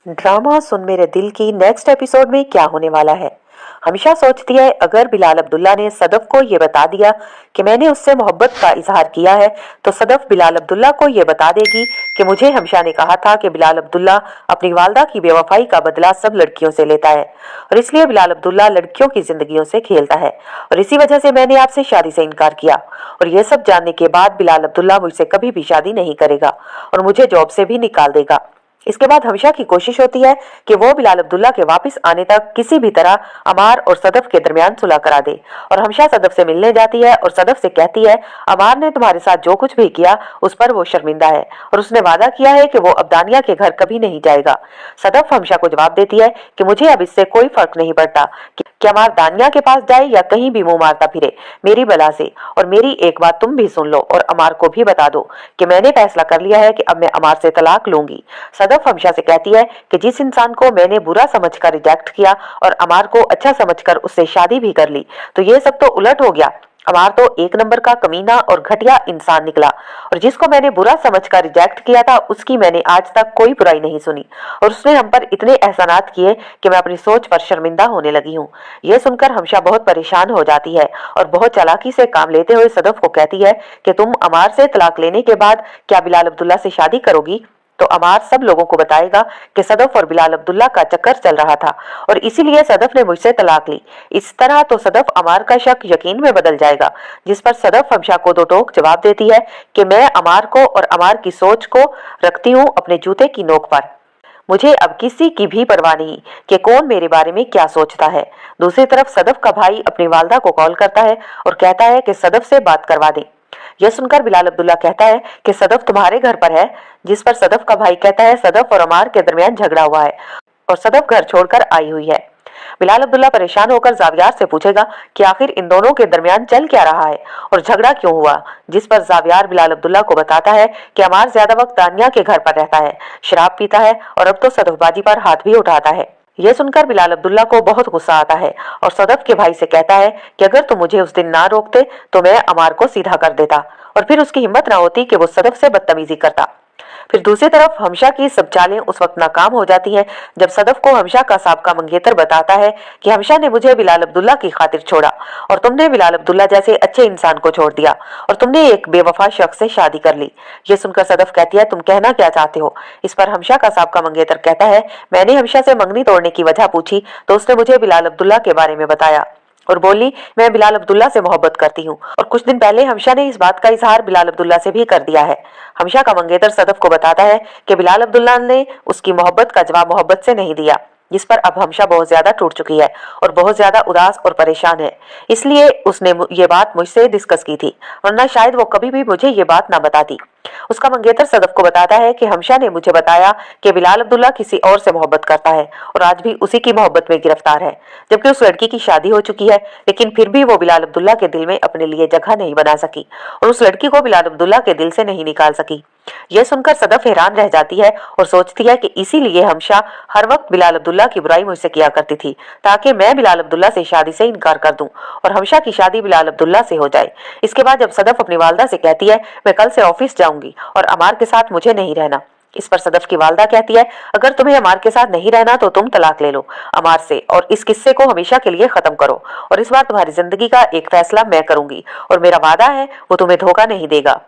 Drama सुन मेरे दिल की नेक्स्ट एपिसोड में क्या होने वाला है। हमेशा सोचती है अगर बिलाल अब्दुल्ला ने सदफ को ये बता दिया कि मैंने उससे मोहब्बत का इजहार किया है तो सदफ बिलाल अब्दुल्ला को ये बता देगी कि मुझे हमेशा ने कहा था कि बिलाल अब्दुल्ला अपनी वालदा की बेवफाई का बदला सब लड़कियों से लेता है और इसलिए बिलाल अब्दुल्ला लड़कियों की जिंदगियों से खेलता है और इसी वजह से मैंने आपसे शादी से इनकार किया और ये सब जानने के बाद बिलाल अब्दुल्ला मुझसे कभी भी शादी नहीं करेगा और मुझे जॉब से भी निकाल देगा। इसके बाद हमेशा की कोशिश होती है कि वो बिलाल अब्दुल्ला के वापस आने तक किसी भी तरह अमार और सदफ के दरमियान सुलह करा दे और हमेशा सदफ से मिलने जाती है और सदफ से कहती है अमार ने तुम्हारे साथ जो कुछ भी किया उस पर वो शर्मिंदा है और उसने वादा किया है कि वो अब दानिया के घर कभी नहीं जाएगा। सदफ हमेशा को जवाब देती है कि मुझे अब इससे कोई फर्क नहीं पड़ता कि अमार दानिया के पास जाए या कहीं भी मुंह मारता फिरे मेरी बला से। और मेरी एक बात तुम भी सुन लो और अमार को भी बता दो कि मैंने फैसला कर लिया है कि अब मैं अमार से तलाक लूंगी। सदफ हमेशा से कहती है कि जिस इंसान को मैंने बुरा समझकर रिजेक्ट किया और अमार को अच्छा समझकर उससे शादी भी कर ली तो ये सब तो उलट हो गया। अमार तो एक नंबर का कमीना और घटिया इंसान निकला और जिसको मैंने बुरा समझकर रिजेक्ट किया था उसकी मैंने आज तक कोई बुराई नहीं सुनी और उसने हम पर इतने एहसानात किए कि मैं अपनी सोच पर शर्मिंदा होने लगी हूँ। यह सुनकर हमेशा बहुत परेशान हो जाती है और बहुत चालाकी से काम लेते हुए सदफ को कहती है कि तुम अमार से तलाक लेने के बाद क्या बिलाल अब्दुल्ला से शादी करोगी? तो अमार सब लोगों को बताएगा कि सदफ और बिलाल अब्दुल्ला का चक्कर चल रहा था और इसीलिए सदफ ने मुझसे तलाक ली। इस तरह तो सदफ अमार का शक यकीन में बदल जाएगा, जिस पर सदफ हमशा को दो टोक जवाब देती है कि मैं अमार को और अमार की सोच को रखती हूँ अपने जूते की नोक पर। मुझे अब किसी की भी परवाह नहीं कि कौन मेरे बारे में क्या सोचता है। दूसरी तरफ सदफ का भाई अपनी वालदा को कॉल करता है और कहता है कि सदफ से बात करवा दें। यह सुनकर बिलाल अब्दुल्ला कहता है कि सदफ तुम्हारे घर पर है, जिस पर सदफ का भाई कहता है सदफ और अमार के दरमियान झगड़ा हुआ है और सदफ घर छोड़कर आई हुई है। बिलाल अब्दुल्ला परेशान होकर जावियार से पूछेगा कि आखिर इन दोनों के दरमियान चल क्या रहा है और झगड़ा क्यों हुआ, जिस पर जावियार बिलाल अब्दुल्ला को बताता है कि अमार ज्यादा वक्त दानिया के घर पर रहता है, शराब पीता है और अब तो सदफबाजी पर हाथ भी उठाता है। यह सुनकर बिलाल अब्दुल्ला को बहुत गुस्सा आता है और सदफ के भाई से कहता है कि अगर तुम मुझे उस दिन ना रोकते तो मैं अमार को सीधा कर देता और फिर उसकी हिम्मत ना होती कि वो सदफ से बदतमीजी करता। फिर दूसरी तरफ हमशा की सब चालें उस वक्त नाकाम हो जाती हैं जब सदफ को हमशा का साबका मंगेतर बताता है कि हमशा ने मुझे बिलाल अब्दुल्ला की खातिर छोड़ा और तुमने बिलाल अब्दुल्ला जैसे अच्छे इंसान को छोड़ दिया और तुमने एक बेवफा शख्स से शादी कर ली। ये सुनकर सदफ कहती है तुम कहना क्या चाहते हो? इस पर हमशा का साबका मंगेतर कहता है मैंने हमशा से मंगनी तोड़ने की वजह पूछी तो उसने मुझे बिलाल अब्दुल्ला के बारे में बताया और बोली मैं बिलाल अब्दुल्ला से मोहब्बत करती हूँ और कुछ दिन पहले हमशा ने इस बात का इजहार बिलाल अब्दुल्ला से भी कर दिया है। हमशा का मंगेतर सदफ को बताता है कि बिलाल अब्दुल्ला ने उसकी मोहब्बत का जवाब मोहब्बत से नहीं दिया, जिस पर अब हमशा बहुत ज्यादा टूट चुकी है और बहुत ज्यादा उदास और परेशान है। इसलिए उसने ये बात मुझसे डिस्कस की थी वरना शायद वो कभी भी मुझे ये बात ना बताती। उसका मंगेतर सदफ को बताता है कि हमशा ने मुझे बताया कि बिलाल अब्दुल्ला किसी और से मोहब्बत करता है और आज भी उसी की मोहब्बत में गिरफ्तार है, जबकि उस लड़की की शादी हो चुकी है, लेकिन फिर भी वो बिलाल अब्दुल्ला के दिल में अपने लिए जगह नहीं बना सकी और उस लड़की को बिलाल अब्दुल्ला के दिल से नहीं निकाल सकी। यह सुनकर सदफ हैरान रह जाती है और सोचती है कि इसीलिए हमशा हर वक्त बिलाल अब्दुल्ला की बुराई मुझसे किया करती थी ताकि मैं बिलाल अब्दुल्ला से शादी से इनकार कर दूं और हमशा की शादी बिलाल अब्दुल्ला से हो जाए। इसके बाद जब सदफ अपनी वालदा से कहती है मैं कल से ऑफिस जाऊंगी और अमार के साथ मुझे नहीं रहना, इस पर सदफ की वालदा कहती है अगर तुम्हें अमार के साथ नहीं रहना तो तुम तलाक ले लो अमार से और इस किस्से को हमेशा के लिए खत्म करो और इस बार तुम्हारी जिंदगी का एक फैसला मैं करूंगी और मेरा वादा है वो तुम्हें धोखा नहीं देगा।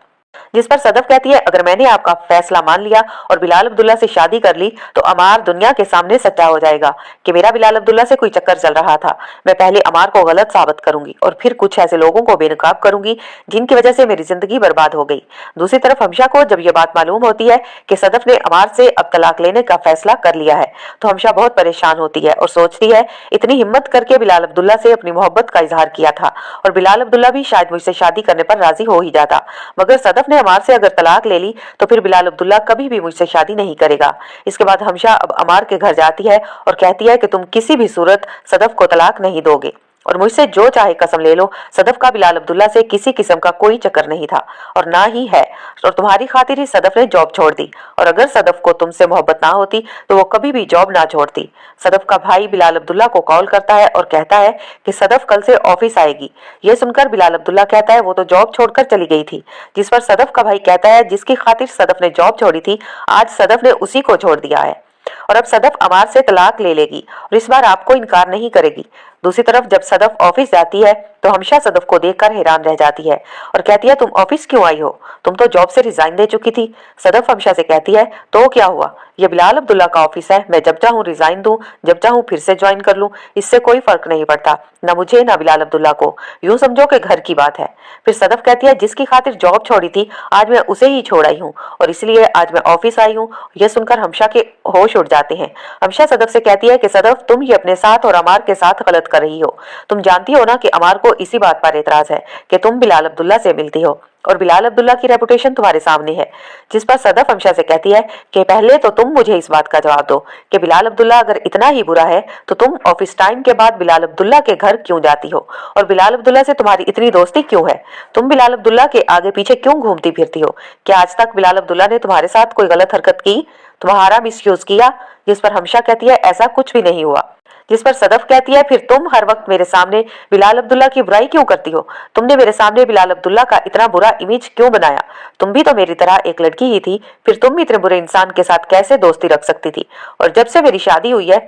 जिस पर सदफ कहती है अगर मैंने आपका फैसला मान लिया और बिलाल अब्दुल्ला से शादी कर ली तो अमार दुनिया के सामने सच्चा हो जाएगा कि मेरा बिलाल अब्दुल्ला से कोई चक्कर चल रहा था। मैं पहले अमार को गलत साबित करूंगी और फिर कुछ ऐसे लोगों को बेनकाब करूंगी जिनकी वजह से मेरी जिंदगी बर्बाद हो गई। दूसरी तरफ हमशा को जब यह बात मालूम होती है कि सदफ ने अमार से अब तलाक लेने का फैसला कर लिया है तो हमशा बहुत परेशान होती है और सोचती है इतनी हिम्मत करके बिलाल अब्दुल्ला से अपनी मोहब्बत का इजहार किया था और बिलाल अब्दुल्ला भी शायद मुझसे शादी करने पर राजी हो ही जाता, मगर सदफ ने अमार से अगर तलाक ले ली तो फिर बिलाल अब्दुल्ला कभी भी मुझसे शादी नहीं करेगा। इसके बाद हमशा अब अमार के घर जाती है और कहती है कि तुम किसी भी सूरत सदफ को तलाक नहीं दोगे और मुझसे जो चाहे कसम ले लो, सदफ का बिलाल अब्दुल्ला से किसी किस्म का कोई चक्कर नहीं था और ना ही है और तुम्हारी खातिर ही सदफ ने जॉब छोड़ दी और अगर सदफ को तुमसे मोहब्बत ना होती तो वो कभी भी जॉब ना छोड़ती। सदफ का भाई बिलाल अब्दुल्ला को कॉल करता है और कहता है कि सदफ कल से ऑफिस आएगी। यह सुनकर बिलाल अब्दुल्ला कहता है वो तो जॉब छोड़कर चली गई थी, जिस पर सदफ का भाई कहता है जिसकी खातिर सदफ ने जॉब छोड़ी थी आज सदफ ने उसी को छोड़ दिया है और अब सदफ अमार से तलाक ले लेगी और इस बार आपको इनकार नहीं करेगी। दूसरी तरफ जब सदफ ऑफिस जाती है तो हमेशा सदफ को देखकर हैरान रह जाती है और कहती है, तुम ऑफिस क्यों आई हो? तुम तो जॉब से रिजाइन दे चुकी थी। सदफ हमेशा से कहती है, तो क्या हुआ, ये बिलाल अब्दुल्ला का ऑफिस है, मैं जब चाहूँ रिजाइन दूं, जब चाहूँ फिर से ज्वाइन कर लूं, इससे कोई फर्क नहीं पड़ता, ना मुझे ना बिलाल अब्दुल्ला को, यूं समझो कि घर की बात है। फिर सदफ कहती है, जिसकी खातिर जॉब छोड़ी थी आज मैं उसे ही छोड़ आई हूँ और इसलिए आज मैं ऑफिस आई हूँ। यह सुनकर हमशा के होश उड़ जाते हैं। हमशा सदफ से कहती है कि सदफ, तुम ही अपने साथ और अमार के साथ गलत कर रही हो। तुम जानती हो ना कि अमार को इसी बात पर एतराज है कि तुम बिलाल अब्दुल्ला से मिलती हो और बिलाल अब्दुल्ला की रेपुटेशन तुम्हारे सामने है। जिस पर सदफ हमशा से कहती है कि पहले तो तुम मुझे इस बात का जवाब दो कि बिलाल अब्दुल्ला अगर इतना ही बुरा है तो तुम ऑफिस टाइम के बाद बिलाल अब्दुल्ला के घर क्यों जाती हो और बिलाल अब्दुल्ला से तुम्हारी इतनी दोस्ती क्यों है? तुम बिलाल अब्दुल्ला के आगे पीछे क्यों घूमती फिरती हो? क्या आज तक बिलाल अब्दुल्ला ने तुम्हारे साथ कोई गलत हरकत की, तुम्हारा मिसयूज किया? जिस पर हमशा कहती है, ऐसा कुछ भी नहीं हुआ। जिस पर सदफ कहती है, फिर तुम हर वक्त मेरे सामने बिलाल अब्दुल्ला की बुराई क्यों करती हो? तुमने मेरे सामने बिलाल अब्दुल्ला का इतना बुरा इमेज क्यों बनाया? तुम भी तो मेरी तरह एक लड़की ही थी, फिर तुम भी इतने बुरे इंसान के साथ कैसे दोस्ती रख सकती थी? और जब से मेरी शादी हुई है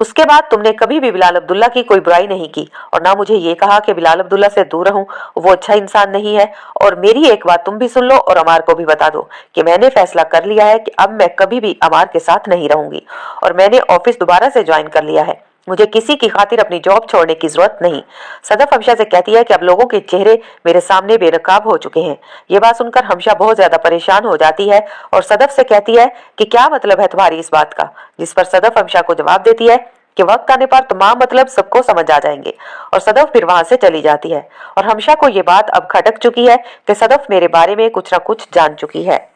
उसके बाद तुमने कभी भी बिलाल अब्दुल्ला की कोई बुराई नहीं की और ना मुझे ये कहा कि बिलाल अब्दुल्ला से दूर रहूं, वो अच्छा इंसान नहीं है। और मेरी एक बात तुम भी सुन लो और अमार को भी बता दो कि मैंने फैसला कर लिया है कि अब मैं कभी भी अमार के साथ नहीं रहूंगी और मैंने ऑफिस दोबारा से ज्वाइन कर लिया है। मुझे किसी की खातिर अपनी जॉब छोड़ने की जरूरत नहीं। सदफ हमशा से कहती है कि अब लोगों के चेहरे मेरे सामने बेनकाब हो चुके हैं। ये बात सुनकर हमशा बहुत ज्यादा परेशान हो जाती है और सदफ से कहती है कि क्या मतलब है तुम्हारी इस बात का? जिस पर सदफ हमशा को जवाब देती है कि वक्त आने पर तमाम मतलब सबको समझ आ जाएंगे और सदफ फिर वहां से चली जाती है। और हमशा को ये बात अब खटक चुकी है कि सदफ मेरे बारे में कुछ ना कुछ जान चुकी है।